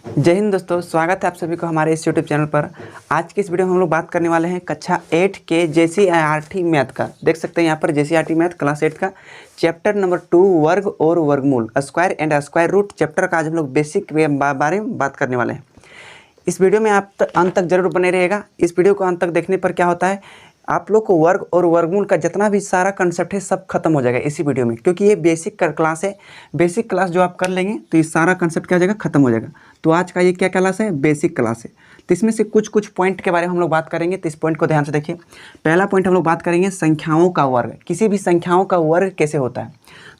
जय हिंद दोस्तों, स्वागत है आप सभी को हमारे इस यूट्यूब चैनल पर। आज की इस वीडियो में हम लोग बात करने वाले हैं कक्षा 8 के जेसीईआरटी मैथ का। देख सकते हैं यहाँ पर जेसीईआरटी मैथ क्लास 8 का चैप्टर नंबर 2 वर्ग और वर्गमूल square and square root chapter का आज हम लोग बेसिक बारे में बात करने वाले हैं। इस वीडियो में आप अंत तक जरूर बने रहेगा। इस वीडियो को अंत तक देखने पर क्या होता है, आप लोग को वर्ग और वर्गमूल का जितना भी सारा कंसेप्ट है सब खत्म हो जाएगा इसी वीडियो में, क्योंकि ये बेसिक क्लास है। बेसिक क्लास जो आप कर लेंगे तो ये सारा कंसेप्ट क्या हो जाएगा, खत्म हो जाएगा। तो आज का ये क्या क्लास है, बेसिक क्लास है। तो इसमें से कुछ पॉइंट के बारे में हम लोग बात करेंगे। तो इस पॉइंट को ध्यान से देखिए। पहला पॉइंट हम लोग बात करेंगे संख्याओं का वर्ग, किसी भी संख्याओं का वर्ग कैसे होता है।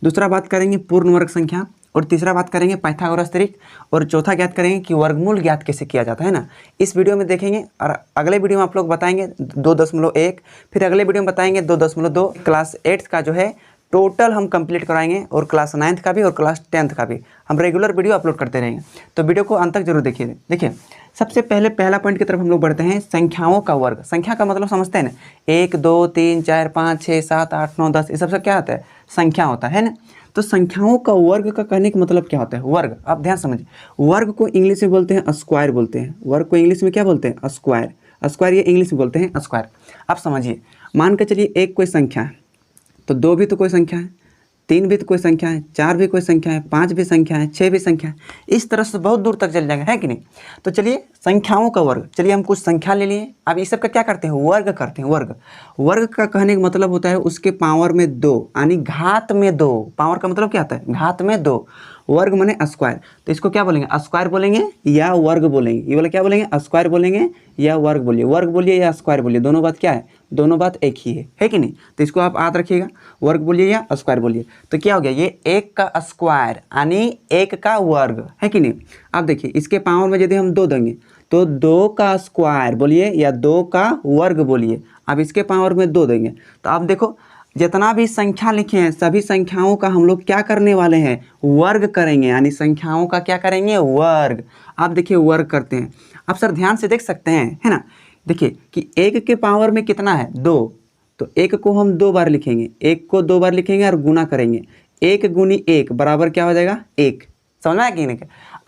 दूसरा बात करेंगे पूर्ण वर्ग संख्या, और तीसरा बात करेंगे पाइथागोरस त्रिक, और चौथा ज्ञात करेंगे कि वर्गमूल ज्ञात कैसे किया जाता है ना। इस वीडियो में देखेंगे और अगले वीडियो में आप लोग बताएंगे 2.1, फिर अगले वीडियो में बताएंगे 2.2। क्लास 8 का जो है टोटल हम कंप्लीट कराएंगे, और क्लास 9th का भी और क्लास 10th का भी हम रेगुलर वीडियो अपलोड करते रहेंगे। तो वीडियो को अंत तक जरूर देखिए। देखिए सबसे पहले पहला पॉइंट की तरफ हम लोग बढ़ते हैं, संख्याओं का वर्ग। संख्या का मतलब समझते हैं ना, 1 2 3 4 5 6 7 8 9 10, ये सबसे क्या होता है, संख्या होता है ना। तो संख्याओं का वर्ग का कहने का मतलब क्या होता है, वर्ग। आप ध्यान समझिए, वर्ग को इंग्लिश में बोलते हैं स्क्वायर बोलते हैं। वर्ग को इंग्लिश में क्या बोलते हैं, स्क्वायर। स्क्वायर ये इंग्लिश में बोलते हैं स्क्वायर। आप समझिए, मान के चलिए एक कोई संख्या है, तो 2 भी तो कोई संख्या है, 3 भी तो कोई संख्या है, 4 भी कोई संख्या है, 5 भी संख्या है, 6 भी संख्या है। इस तरह से बहुत दूर तक चल जाएगा, है कि नहीं। तो चलिए संख्याओं का वर्ग, चलिए हम कुछ संख्या ले लिए। अब इस सब का क्या करते हैं, वर्ग करते हैं। वर्ग वर्ग का कहने का मतलब होता है उसके पावर में 2, यानी घात में 2। पावर का मतलब क्या होता है, घात में 2। वर्ग माने स्क्वायर, तो इसको क्या बोलेंगे, स्क्वायर बोलेंगे या वर्ग बोलेंगे। ये वाला क्या बोलेंगे, स्क्वायर बोलेंगे या वर्ग बोलिए। वर्ग बोलिए या स्क्वायर बोलिए, दोनों बात क्या है, दोनों बात एक ही है कि नहीं। तो इसको आप याद रखिएगा, वर्ग बोलिए या स्क्वायर बोलिए। तो क्या हो गया, ये 1 का स्क्वायर यानी 1 का वर्ग, है कि नहीं। अब देखिए इसके पावर में यदि हम 2 देंगे तो 2 का स्क्वायर बोलिए या 2 का वर्ग बोलिए। अब इसके पावर में 2 देंगे तो आप देखो जितना भी संख्या लिखे हैं सभी संख्याओं का हम लोग क्या करने वाले हैं, वर्ग करेंगे, यानी संख्याओं का क्या करेंगे, वर्ग। आप देखिए वर्ग करते हैं, आप सर ध्यान से देख सकते हैं, है ना। देखिए कि 1 के पावर में कितना है, 2, तो 1 को हम 2 बार लिखेंगे, 1 को 2 बार लिखेंगे और गुना करेंगे। 1 गुनी 1 बराबर क्या हो जाएगा, 1। समझ में आया कि नहीं।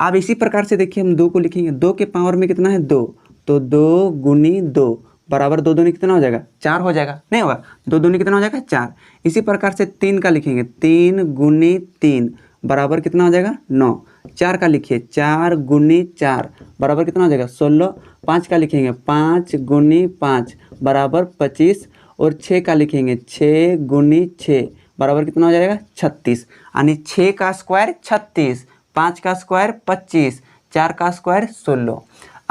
अब इसी प्रकार से देखिए हम 2 को लिखेंगे, 2 के पावर में कितना है, 2, तो 2 गुनी 2 बराबर 2 दूनी कितना हो जाएगा, 4 हो जाएगा, नहीं होगा, 2 दूनी कितना हो जाएगा, 4। इसी प्रकार से 3 का लिखेंगे, 3 गुनी 3 बराबर कितना हो जाएगा, 9। 4 का लिखिए, 4 गुनी 4 बराबर कितना हो जाएगा, 16। 5 का लिखेंगे, 5 गुनी 5 बराबर 25। और 6 का लिखेंगे, 6 गुनी 6 बराबर कितना हो जाएगा, 36। यानी 6 का स्क्वायर 36, 5 का स्क्वायर 25, 4 का स्क्वायर 16।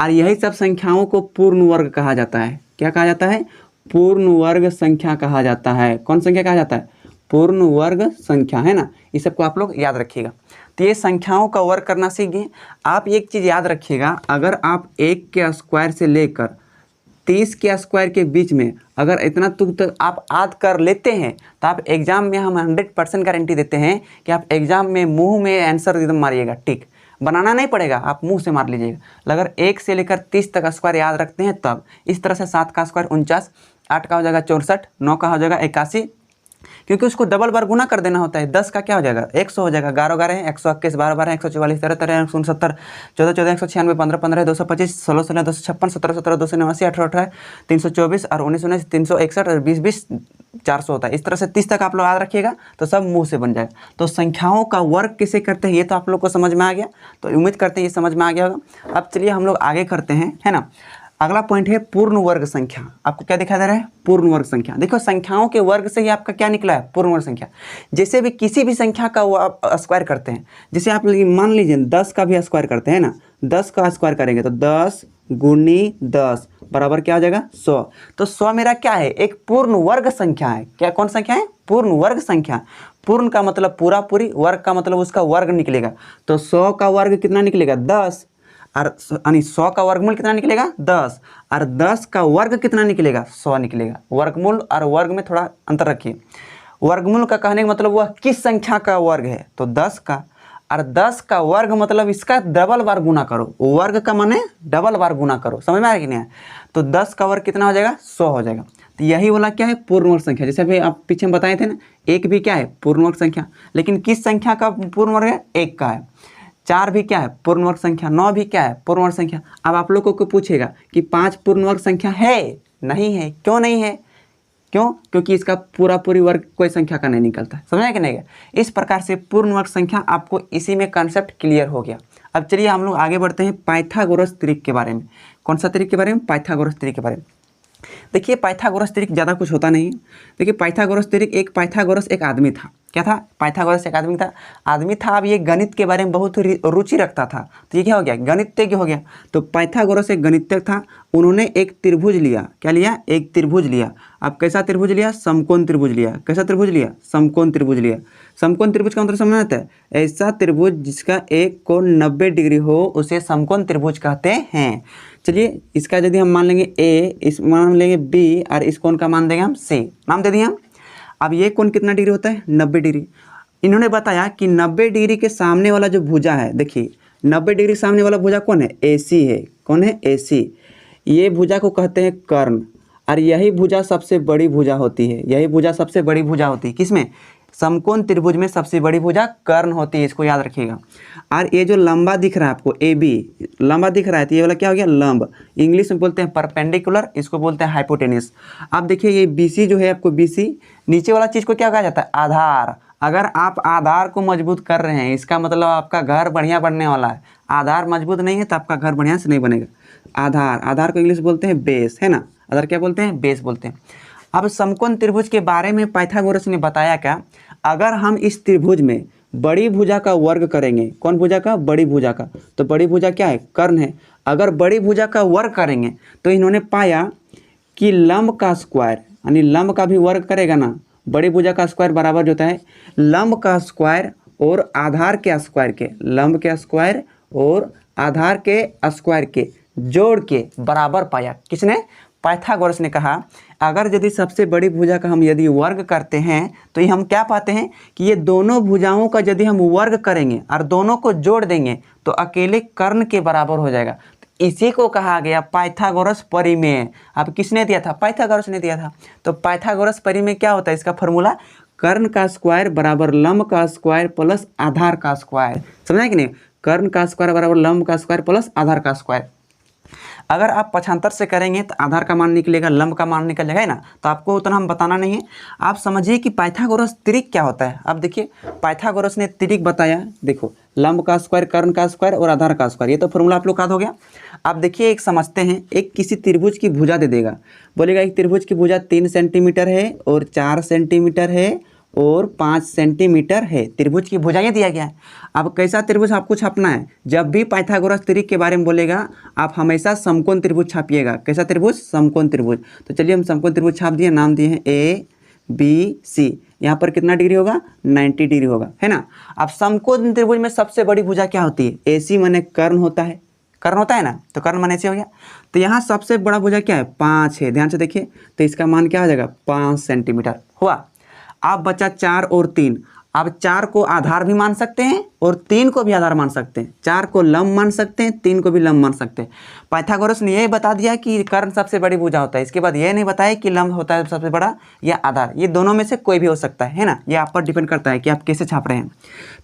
और यही सब संख्याओं को पूर्ण वर्ग कहा जाता है। क्या कहा जाता है, पूर्ण वर्ग संख्या कहा जाता है। कौन संख्या कहा जाता है, पूर्ण वर्ग संख्या, है ना। इस सबको आप लोग याद रखिएगा। तो ये संख्याओं का वर्ग करना सीख गए। आप एक चीज़ याद रखिएगा, अगर आप 1 के स्क्वायर से लेकर 30 के स्क्वायर के बीच में अगर इतना तुक तक आप याद कर लेते हैं तो आप एग्जाम में हम 100% गारंटी देते हैं कि आप एग्जाम में मुंह में आंसर एकदम मारिएगा, टिक बनाना नहीं पड़ेगा, आप मुंह से मार लीजिएगा। अगर 1 से लेकर 30 तक स्क्वायर याद रखते हैं तब इस तरह से 7 का स्क्वायर 49, 8 का हो जाएगा 64, 9 का हो जाएगा 81, क्योंकि उसको डबल बार गुना कर देना होता है। 10 का क्या हो जाएगा, 100 हो जाएगा, 11 11 है 121, 12 12 144, 13 13 169, 14 14 196, 15 15 225, 16 16 256, 17 17 289, 18 18 324 और 19 19 361 और 20 20 400 होता है। इस तरह से 30 तक आप लोग याद रखिएगा तो सब मुंह से बन जाएगा। तो संख्याओं का वर्ग कैसे करते हैं ये तो आप लोग को समझ में आ गया, तो उम्मीद करते हैं ये समझ में आ गया होगा। अब चलिए हम लोग आगे करते हैं, है ना। अगला पॉइंट है पूर्ण वर्ग संख्या। आपको क्या दिखाई दे रहा है, पूर्ण वर्ग संख्या। देखो संख्याओं के वर्ग से ही आपका क्या निकला है, पूर्ण वर्ग संख्या। जैसे भी किसी भी संख्या का वो आप स्क्वायर करते हैं, जैसे आप मान लीजिए 10 का भी स्क्वायर करते हैं ना, 10 का स्क्वायर करेंगे तो 10 गुनी 10 बराबर क्या हो जाएगा, 100। तो 100 मेरा क्या है, एक पूर्ण वर्ग संख्या है। क्या, कौन संख्या है, पूर्ण वर्ग संख्या। पूर्ण का मतलब पूरा पूरी, वर्ग का मतलब उसका वर्ग निकलेगा। तो 100 का वर्ग कितना निकलेगा, 10, और यानी 100 का वर्गमूल कितना निकलेगा, 10, और 10 का वर्ग कितना निकलेगा, 100 निकलेगा। वर्गमूल और वर्ग में थोड़ा अंतर रखिए। वर्गमूल का कहने का मतलब वह किस संख्या का वर्ग है, तो 10 का, और 10 का वर्ग मतलब इसका डबल बार गुना करो। वर्ग का माने डबल बार गुना करो, समझ में आ रहा कि नहीं। तो 10 का वर्ग कितना हो जाएगा, 100 हो जाएगा। तो यही वाला क्या है, पूर्ण वर्ग संख्या। जैसे अभी आप पीछे बताए थे ना, 1 भी क्या है, पूर्ण वर्ग संख्या। लेकिन किस संख्या का पूर्ण वर्ग है, 1 का है। 4 भी क्या है पूर्ण वर्ग संख्या, 9 भी क्या है पूर्ण वर्ग संख्या। अब आप लोगों को पूछेगा कि 5 पूर्ण वर्ग संख्या है, नहीं है। क्यों नहीं है? क्यों? क्योंकि इसका पूरी वर्ग कोई संख्या का नहीं निकलता है। समझा कि नहीं? इस प्रकार से पूर्ण वर्ग संख्या आपको इसी में कंसेप्ट क्लियर हो गया। अब चलिए हम लोग आगे बढ़ते हैं पाइथागोरस त्रिक के बारे में। कौन सा त्रिक के बारे में? पाइथागोरस त्रिक के बारे में। देखिए पाइथागोरस त्रिक ज़्यादा कुछ होता नहीं है। देखिए पाइथागोरस त्रिक, पाइथागोरस एक आदमी था। क्या था? पाइथागोरस एक आदमी था। अब ये गणित के बारे में बहुत रुचि रखता था, तो ये क्या हो गया? गणितज्ञ हो गया। तो पाइथागोरस एक गणितज्ञ था। उन्होंने एक त्रिभुज लिया। क्या लिया? एक त्रिभुज लिया। अब कैसा त्रिभुज लिया? समकोण त्रिभुज लिया। कैसा त्रिभुज लिया? समकोण त्रिभुज लिया। समकोण त्रिभुज का मतलब समझना आता है? ऐसा त्रिभुज जिसका एक कोण 90 डिग्री हो उसे समकोण त्रिभुज कहते हैं। चलिए इसका यदि हम मान लेंगे ए, इस मान लेंगे बी, और इस कोण का मान देंगे हम सी, नाम दे दिए हम। अब ये कोण कितना डिग्री होता है? 90 डिग्री। इन्होंने बताया कि 90 डिग्री के सामने वाला जो भुजा है, देखिए 90 डिग्री सामने वाला भुजा कौन है? AC है। कौन है? AC। ये भुजा को कहते हैं कर्ण, और यही भुजा सबसे बड़ी भुजा होती है। यही भुजा सबसे बड़ी भुजा होती है। किसमें? समकोण त्रिभुज में सबसे बड़ी भुजा कर्ण होती है, इसको याद रखिएगा। और ये जो लंबा दिख रहा है आपको AB, लंबा दिख रहा है, तो ये वाला क्या हो गया? लंब। इंग्लिश में बोलते हैं परपेंडिकुलर, इसको बोलते हैं हाइपोटेन्यूस। अब देखिए ये BC जो है आपको, BC नीचे वाला चीज़ को क्या कहा जाता है? आधार। अगर आप आधार को मजबूत कर रहे हैं, इसका मतलब आपका घर बढ़िया बनने वाला है। आधार मजबूत नहीं है तो आपका घर बढ़िया से नहीं बनेगा। आधार को इंग्लिश बोलते हैं बेस, है ना? आधार क्या बोलते हैं? बेस बोलते हैं। अब समकोण त्रिभुज के बारे में पाइथागोरस ने बताया क्या? अगर हम इस त्रिभुज में बड़ी भुजा का वर्ग करेंगे, कौन भुजा का? बड़ी भुजा का। तो बड़ी भुजा क्या है? कर्ण है। अगर बड़ी भुजा का वर्ग करेंगे तो इन्होंने पाया कि लंब का स्क्वायर, यानी लंब का भी वर्ग करेगा ना, बड़ी भुजा का स्क्वायर बराबर जो होता है लंब का स्क्वायर और आधार के स्क्वायर के, लंब के स्क्वायर और आधार के स्क्वायर के जोड़ के बराबर पाया। किसने? पाइथागोरस ने कहा अगर यदि सबसे बड़ी भुजा का हम यदि वर्ग करते हैं तो ये हम क्या पाते हैं कि ये दोनों भुजाओं का यदि हम वर्ग करेंगे और दोनों को जोड़ देंगे तो अकेले कर्ण के बराबर हो जाएगा। तो इसी को कहा गया पाइथागोरस परिमेय। अब किसने दिया था? पाइथागोरस ने दिया था। तो पाइथागोरस परिमेय क्या होता है? इसका फॉर्मूला कर्ण का स्क्वायर बराबर लंब का स्क्वायर प्लस आधार का स्क्वायर। समझा कि नहीं? कर्ण का स्क्वायर बराबर लंब का स्क्वायर प्लस आधार का स्क्वायर। अगर आप पक्षांतर से करेंगे तो आधार का मान निकलेगा, लंब का मान निकल जाएगा, है ना? तो आपको उतना हम बताना नहीं है। आप समझिए कि पाइथागोरस त्रिक क्या होता है। अब देखिए पाइथागोरस ने त्रिक बताया। देखो लंब का स्क्वायर, कर्ण का स्क्वायर और आधार का स्क्वायर, ये तो फॉर्मूला आप लोग याद हो गया। अब देखिए एक समझते हैं, एक किसी त्रिभुज की भुजा दे देगा, बोलेगा एक त्रिभुज की भुजा 3 सेंटीमीटर है और 4 सेंटीमीटर है और 5 सेंटीमीटर है। त्रिभुज की भुजाएं दिया गया है। अब कैसा त्रिभुज आपको छापना है? जब भी पाइथागोरस त्रिक के बारे में बोलेगा आप हमेशा समकोण त्रिभुज छापिएगा। कैसा त्रिभुज? समकोण त्रिभुज। तो चलिए हम समकोण त्रिभुज छाप दिए, नाम दिए हैं ABC। यहाँ पर कितना डिग्री होगा? 90 डिग्री होगा, है ना? अब समकोण त्रिभुज में सबसे बड़ी भुजा क्या होती है? AC माने कर्ण होता है। कर्ण होता है ना, तो कर्ण माने ऐसे हो गया। तो यहाँ सबसे बड़ा भुजा क्या है? 5 है। ध्यान से देखिए, तो इसका मान क्या हो जाएगा? 5 सेंटीमीटर हुआ। अब बचा 4 और 3। अब 4 को आधार भी मान सकते हैं और 3 को भी आधार मान सकते हैं। 4 को लंब मान सकते हैं, 3 को भी लंब मान सकते हैं। पाइथागोरस ने यह बता दिया कि कर्ण सबसे बड़ी भुजा होता है। इसके बाद यह नहीं बताया कि लंब होता है सबसे बड़ा या आधार। ये दोनों में से कोई भी हो सकता है ना? ये आप पर डिपेंड करता है कि आप कैसे छाप रहे हैं।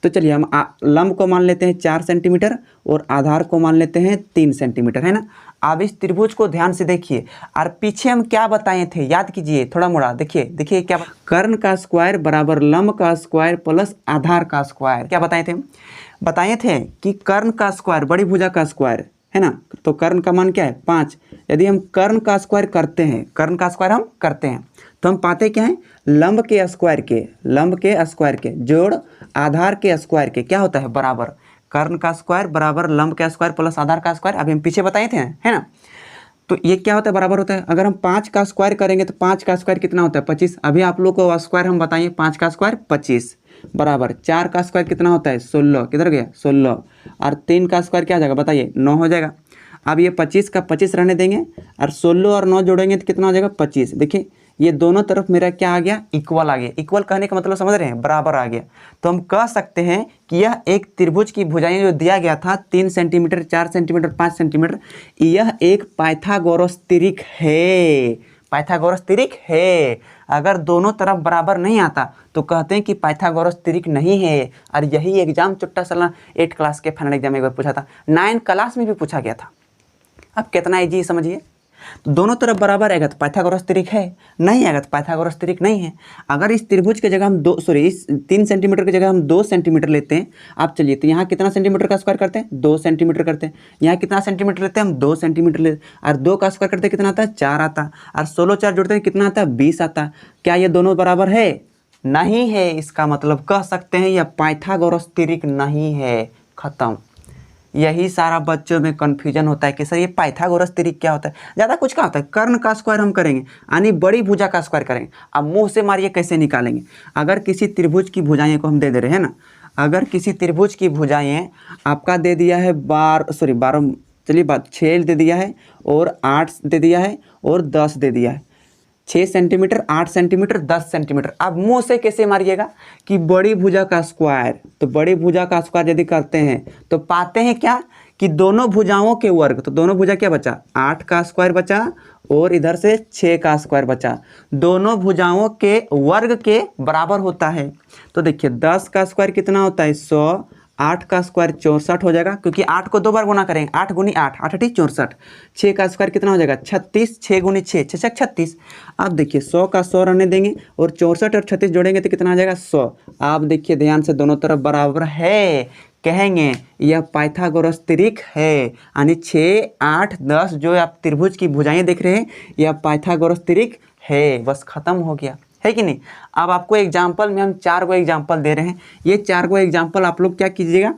तो चलिए हम लंब को मान लेते हैं 4 सेंटीमीटर और आधार को मान लेते हैं 3 सेंटीमीटर, है ना? अब इस त्रिभुज को ध्यान से देखिए, और पीछे हम क्या बताए थे याद कीजिए थोड़ा मोड़ा। देखिए क्या, कर्ण का स्क्वायर बराबर लंब का स्क्वायर प्लस आधार का स्क्वायर। क्या बताए थे? बताए थे कि कर्ण का स्क्वायर बड़ी भुजा का स्क्वायर, है ना? तो कर्ण का मान क्या है? 5। यदि हम कर्ण का स्क्वायर करते हैं, कर्ण का स्क्वायर हम करते हैं तो हम पाते क्या है? लंब के स्क्वायर के जोड़ आधार के स्क्वायर के क्या होता है? बराबर। कर्ण का स्क्वायर बराबर लंब का स्क्वायर प्लस आधार का स्क्वायर। अभी हम पीछे बताए थे, है ना? तो ये क्या होता है? बराबर होता है। अगर हम 5 का स्क्वायर करेंगे तो 5 का स्क्वायर कितना होता है? 25। अभी आप लोग को स्क्वायर हम बताइए, 5 का स्क्वायर 25 बराबर 4 का स्क्वायर कितना होता है? 16। किधर गया? 16। और 3 का स्क्वायर क्या आ जाएगा? बताइए, 9 हो जाएगा। अब ये 25 का 25 रहने देंगे और 16 और 9 जोड़ेंगे तो कितना हो जाएगा? 25। देखिए ये दोनों तरफ मेरा क्या आ गया? इक्वल आ गया। इक्वल कहने का मतलब समझ रहे हैं? बराबर आ गया। तो हम कह सकते हैं कि यह एक त्रिभुज की भुजाएं जो दिया गया था 3 सेंटीमीटर, 4 सेंटीमीटर, 5 सेंटीमीटर, यह एक पाइथागोरस त्रिक है। पाइथागोरस त्रिक है। अगर दोनों तरफ बराबर नहीं आता तो कहते हैं कि पाइथागोरस त्रिक नहीं है। और यही एग्जाम चुट्टा साला 8 क्लास के फाइनल एग्जाम एक बार पूछा था, 9 क्लास में भी पूछा गया था। अब कितना ईजी समझिए। तो दोनों तरफ बराबर आएगा तो पाइथागोरस त्रिक है, नहीं आएगा तो पाइथागोरस त्रिक नहीं है। अगर इस त्रिभुज की जगह हम इस 3 सेंटीमीटर की जगह हम 2 सेंटीमीटर लेते हैं। आप चलिए, तो यहाँ कितना सेंटीमीटर का स्क्वायर करते हैं, 2 सेंटीमीटर करते हैं। यहाँ कितना सेंटीमीटर लेते हैं हम, 2 सेंटीमीटर लेते हैं। और 2 का स्क्वायर करते हैं कितना आता है, 4 आता। और 16 4 जोड़ते हैं कितना आता है, 20 आता। क्या ये दोनों बराबर है, नहीं है। इसका मतलब कह सकते हैं यह पाइथागोरस त्रिक नहीं है। खत्म। यही सारा बच्चों में कन्फ्यूजन होता है कि सर ये पाइथागोरस त्रिक क्या होता है। ज़्यादा कुछ क्या होता है, कर्ण का स्क्वायर हम करेंगे यानी बड़ी भुजा का स्क्वायर करेंगे। अब मुंह से मारिए कैसे निकालेंगे। अगर किसी त्रिभुज की भुजाएं को हम दे रहे हैं ना, अगर किसी त्रिभुज की भुजाएं आपका दे दिया है 12 चलिए 6 दे दिया है और 8 दे दिया है और 10 दे दिया है, 6 सेंटीमीटर, 8 सेंटीमीटर, 10 सेंटीमीटर। अब मुंह से कैसे मारिएगा कि बड़ी भुजा का स्क्वायर। तो बड़ी भुजा का स्क्वायर यदि करते हैं तो पाते हैं क्या कि दोनों भुजाओं के वर्ग। तो दोनों भुजा क्या बचा, 8 का स्क्वायर बचा और इधर से 6 का स्क्वायर बचा। दोनों भुजाओं के वर्ग के बराबर होता है। तो देखिए 10 का स्क्वायर कितना होता है, 100। 8 का स्क्वायर 64 हो जाएगा, क्योंकि 8 को 2 बार गुना करेंगे, 8 गुनी 8, 8 8 64। 6 का स्क्वायर कितना हो जाएगा, 36। 6 गुनी 6, 6 6 36। अब देखिए 100 का 100 रहने देंगे और 64 और 36 जोड़ेंगे तो कितना आ जाएगा, 100। आप देखिए ध्यान से, दोनों तरफ बराबर है, कहेंगे यह पाइथागोरस त्रिक है। यानी 6 8 10 जो आप त्रिभुज की भुजाएं देख रहे हैं यह पाइथागोरस त्रिक है। बस खत्म हो गया, है कि नहीं। अब आपको एग्जाम्पल में हम 4 गो एग्जाम्पल दे रहे हैं। ये 4 गो एग्जाम्पल आप लोग क्या कीजिएगा,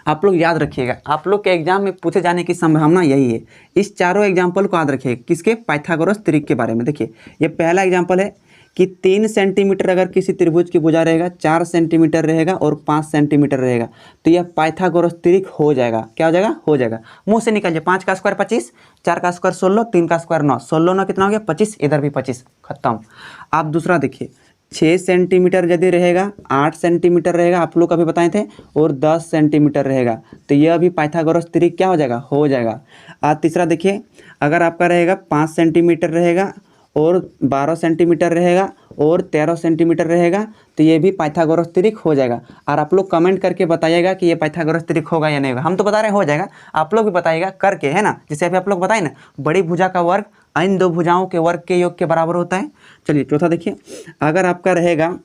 आप लोग याद रखिएगा। आप लोग के एग्जाम में पूछे जाने की संभावना यही है। इस चारों एग्जाम्पल को याद रखिएगा, किसके, पाइथागोरस त्रिक के बारे में। देखिए ये पहला एग्जाम्पल है कि 3 सेंटीमीटर अगर किसी त्रिभुज की भुजा रहेगा, 4 सेंटीमीटर रहेगा और 5 सेंटीमीटर रहेगा तो यह पाइथागोरस त्रिक हो जाएगा। क्या हो जाएगा, हो जाएगा। मुंह से निकल जाए, 5 का स्क्वायर 25, 4 का स्क्वायर 16, 3 का स्क्वायर 9, 16 9 कितना हो गया, 25। इधर भी 25, खत्म। आप दूसरा देखिए, 6 सेंटीमीटर यदि रहेगा, 8 सेंटीमीटर रहेगा, आप लोग अभी बताए थे, और 10 सेंटीमीटर रहेगा तो यह भी पाइथागोरस त्रिक क्या हो जाएगा, हो जाएगा। तीसरा देखिए, अगर आपका रहेगा 5 सेंटीमीटर रहेगा और 12 सेंटीमीटर रहेगा और 13 सेंटीमीटर रहेगा तो ये भी पाइथागोरस त्रिक हो जाएगा। और आप लोग कमेंट करके बताइएगा कि ये पाइथागोरस त्रिक होगा या नहीं होगा। हम तो बता रहे हैं हो जाएगा, आप लोग भी बताइएगा करके, है ना। जैसे अभी आप लोग बताए ना, बड़ी भुजा का वर्ग इन दो भुजाओं के वर्ग के योग के बराबर होता है। चलिए चौथा देखिए, अगर आपका रहेगा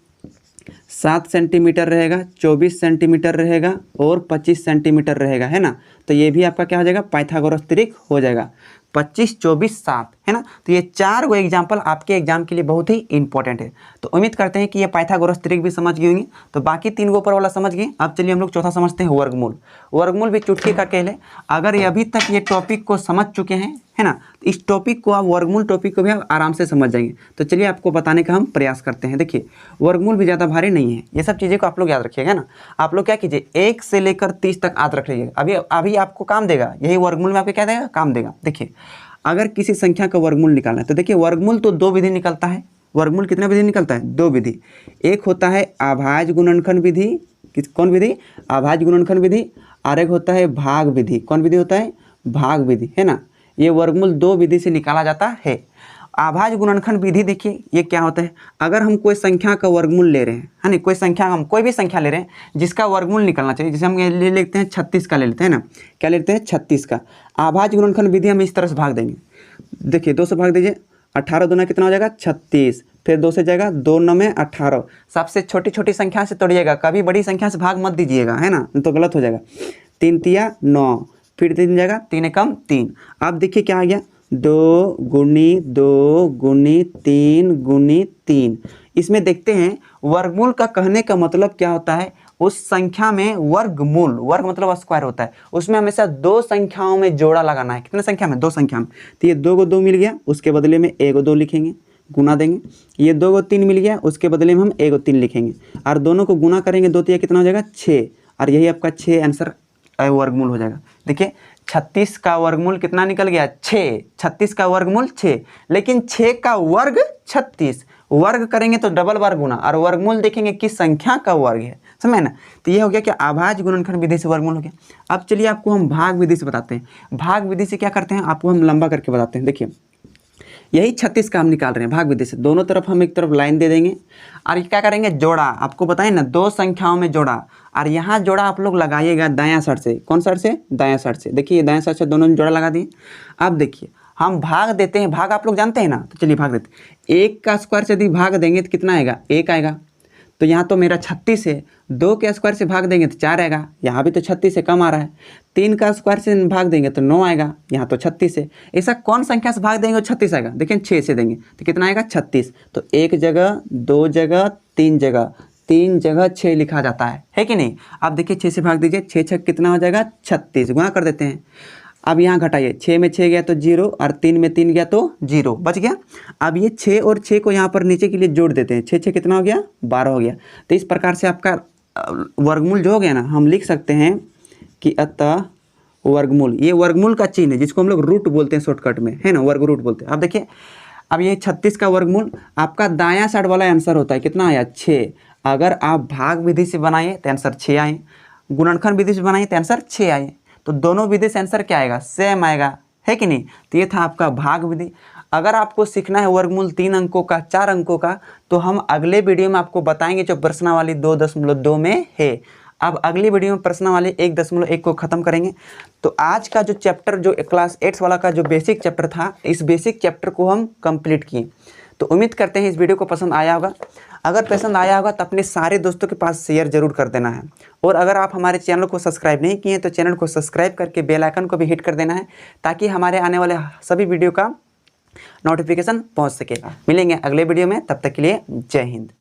7 सेंटीमीटर रहेगा, 24 सेंटीमीटर रहेगा और 25 सेंटीमीटर रहेगा, है ना, तो ये भी आपका क्या हो जाएगा, पाइथागोरस त्रिक हो जाएगा। 25 24 7, है ना। तो ये 4 गो एग्जाम्पल आपके एग्जाम के लिए बहुत ही इंपॉर्टेंट है। तो उम्मीद करते हैं कि ये पाइथागोरस त्रिक भी समझ गए होंगे। तो बाकी 3 गो ऊपर वाला समझ गए। अब चलिए हम लोग चौथा समझते हैं, वर्गमूल। वर्गमूल भी चुटकी का खेल है। अगर ये अभी तक ये टॉपिक को समझ चुके हैं, है ना, तो इस टॉपिक को आप, वर्गमूल टॉपिक को भी आप आराम से समझ जाएंगे। तो चलिए आपको बताने का हम प्रयास करते हैं। देखिए वर्गमूल भी ज़्यादा भारी नहीं है, ये सब चीज़ें को आप लोग याद रखिएगा ना। आप लोग क्या कीजिए, 1 से लेकर 30 तक याद रख लीजिएगा। अभी आपको काम देगा, यही वर्गमूल में आपको क्या देगा, काम देगा। देखिए अगर किसी संख्या का वर्गमूल निकालना है तो देखिए वर्गमूल तो 2 विधि निकलता है। वर्गमूल कितना विधि निकलता है, 2 विधि। एक होता है अभाज्य गुणनखंड विधि, कौन विधि, अभाज्य गुणनखंड विधि। और एक होता है भाग विधि, कौन विधि होता है, भाग विधि, है ना। ये वर्गमूल 2 विधि से निकाला जाता है। अभाज्य गुणनखंड विधि देखिए ये क्या होता है, अगर हम कोई संख्या का वर्गमूल ले रहे हैं, है ना, कोई संख्या, हम कोई भी संख्या ले रहे हैं जिसका वर्गमूल निकलना चाहिए। जैसे हम ले लेते हैं 36 का ले लेते हैं ना, क्या लेते हैं 36 का। अभाज्य गुणनखंड विधि हम इस तरह से भाग देंगे। देखिए 2 से भाग दीजिए, 18 दूना कितना हो जाएगा 36, फिर 2 से जाएगा 2 9 में 18। सबसे छोटी छोटी संख्या से तोड़िएगा, कभी बड़ी संख्या से भाग मत दीजिएगा, है ना, तो गलत हो जाएगा। 3 तिया 9, फिर 3 जाएगा 3 एकम 3। अब देखिए क्या आ गया, 2 गुनी 2 गुनी 3 गुनी 3। इसमें देखते हैं वर्गमूल का कहने का मतलब क्या होता है, उस संख्या में वर्गमूल, वर्ग मतलब स्क्वायर होता है, उसमें हमेशा 2 संख्याओं में जोड़ा लगाना है। कितने संख्या में, 2 संख्या में। तो ये 2 को 2 मिल गया, उसके बदले में 1 को 2 लिखेंगे, गुना देंगे। ये 2 को 3 मिल गया, उसके बदले में हम 1 को 3 लिखेंगे और दोनों को गुना करेंगे, 2 तिया कितना हो जाएगा 6। और यही आपका 6 आंसर वर्गमूल हो जाएगा। देखिए 36 का वर्गमूल कितना निकल गया, 6। 36 का वर्गमूल 6, लेकिन 6 का वर्ग 36। वर्ग करेंगे तो डबल बार गुना, और वर्गमूल देखेंगे किस संख्या का वर्ग है, समझे ना। तो ये हो गया कि अभाज्य गुणनखंड विधि से वर्गमूल हो गया। अब चलिए आपको हम भाग विधि से बताते हैं। भाग विधि से क्या करते हैं, आपको हम लंबा करके बताते हैं। देखिए यही 36 का हम निकाल रहे हैं भाग विधि से। दोनों तरफ हम एक तरफ लाइन दे देंगे और क्या करेंगे, जोड़ा। आपको बताएं ना, दो संख्याओं में जोड़ा, और यहाँ जोड़ा आप लोग लगाइएगा दायां साइड से। कौन साइड से? दायां साइड से। देखिए दायां साइड से दोनों में जोड़ा लगा दिए। अब देखिए हम भाग देते हैं, भाग आप लोग जानते हैं ना, तो चलिए भाग देते हैं। 1 का स्क्वायर से यदि भाग देंगे तो कितना आएगा? 1 आएगा। तो यहाँ तो मेरा 36 है, 2 के स्क्वायर से भाग देंगे तो 4 आएगा, यहाँ भी तो 36 से कम आ रहा है। 3 का स्क्वायर से भाग देंगे तो 9 आएगा, यहाँ तो 36 है। ऐसा कौन संख्या से भाग देंगे तो 36 आएगा? देखिए 6 से देंगे तो कितना आएगा? 36। तो 1 जगह, 2 जगह, 3 जगह, 3 जगह 6 लिखा जाता है कि नहीं? अब देखिए 6 से भाग दीजिए, 6 6 कितना हो जाएगा? 36। गुणा कर देते हैं। अब यहाँ घटाइए, 6 में 6 गया तो 0 और 3 में 3 गया तो 0 बच गया। अब ये 6 और 6 को यहाँ पर नीचे के लिए जोड़ देते हैं। 6 6 कितना हो गया? 12 हो गया। तो इस प्रकार से आपका वर्गमूल जो हो गया ना, हम लिख सकते हैं कि अतः वर्गमूल, ये वर्गमूल का चिन्ह है जिसको हम लोग रूट बोलते हैं शॉर्टकट में, है ना, वर्ग रूट बोलते हैं। अब देखिए, अब ये 36 का वर्गमूल आपका दायां साइड वाला आंसर होता है, कितना आया? 6। अगर आप भाग विधि से बनाइए तो आंसर 6 आए, गुणनखंड विधि से बनाइए तो आंसर 6 आए। तो दोनों विधि से आंसर क्या आएगा? सेम आएगा, है कि नहीं? तो ये था आपका भाग विधि। अगर आपको सीखना है वर्गमूल 3 अंकों का, 4 अंकों का, तो हम अगले वीडियो में आपको बताएंगे जो प्रश्नावली 2.2 में है। अब अगली वीडियो में प्रश्नावली 1.1 को ख़त्म करेंगे। तो आज का जो चैप्टर, जो क्लास 8 वाला का जो बेसिक चैप्टर था, इस बेसिक चैप्टर को हम कंप्लीट किए। तो उम्मीद करते हैं इस वीडियो को पसंद आया होगा। अगर पसंद आया होगा तो अपने सारे दोस्तों के पास शेयर जरूर कर देना है। और अगर आप हमारे चैनल को सब्सक्राइब नहीं किए तो चैनल को सब्सक्राइब करके बेल आइकन को भी हिट कर देना है, ताकि हमारे आने वाले सभी वीडियो का नोटिफिकेशन पहुंच सके। मिलेंगे अगले वीडियो में, तब तक के लिए जय हिंद।